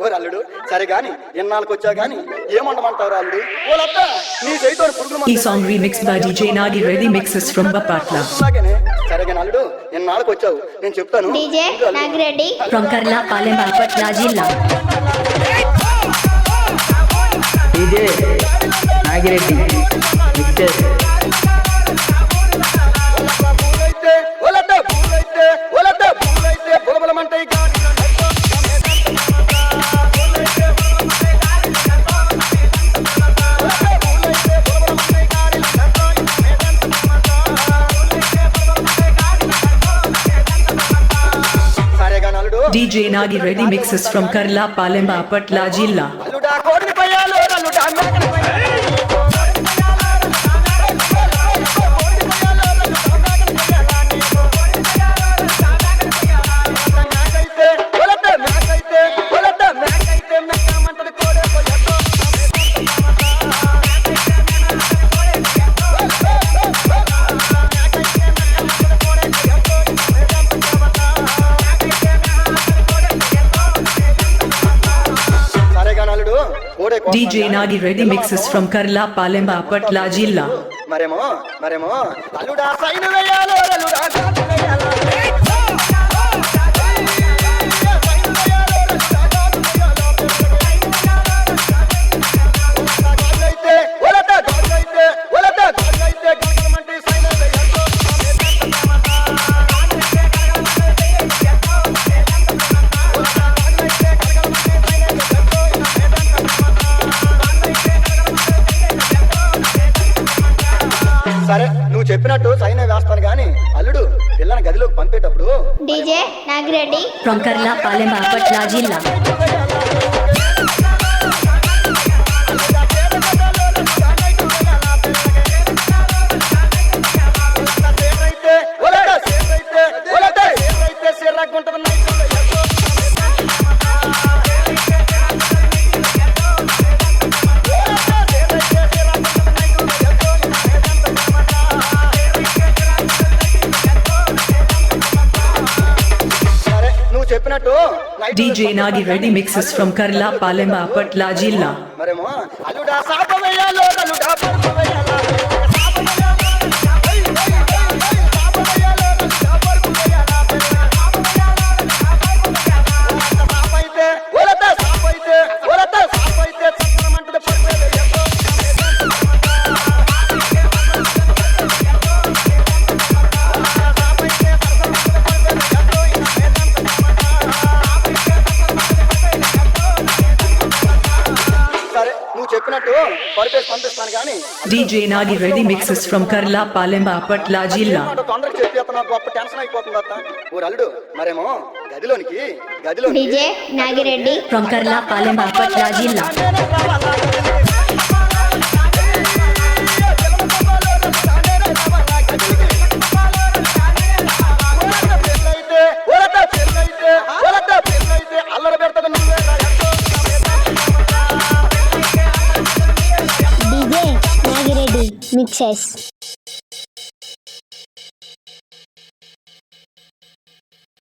ఓ అల్లుడు సరే గాని ఎన్నాళ్ళకి వచ్చా గాని ఏమంటమంటారు అల్లుడు ఓలత్త నీ చేయితో పురుగులు ఈ song remixed by DJ Nagi Reddy mixes from Bapatla. సరే గాని అల్లుడు ఎన్నాళ్ళకి వచ్చావు నేను చెప్తాను DJ Nagi Reddy From Karla Palem Bapatla Jilla. DJ Nagi Reddy mixes. DJ Nagi Reddy mixes from Karla Palem Bapatla Jilla. DJ Nagi Reddy mixes from Karla Palem Bapatla Jilla. మరేమో అల్లుడా sign వేయాలో అల్లుడా సరే నువ్వు చెప్పినట్టు sign వేస్తాను గాని అల్లుడు పిల్లని గదిలోకి పంపేటప్పుడు DJ Nagi Reddy From Karla Palem Bapatla Jilla. DJ Nagi Reddy mixes from Karla Palem Bapatla Jilla. మరేమో అల్లుడా సాప వేయాలో అల్లుడా పరుపు వేయాలా DJ Nagi Reddy mixes from Karla Palem Bapatla Jilla. DJ Nagi Reddy From Karla Palem Bapatla Jilla. DJ Nagi Reddy mixes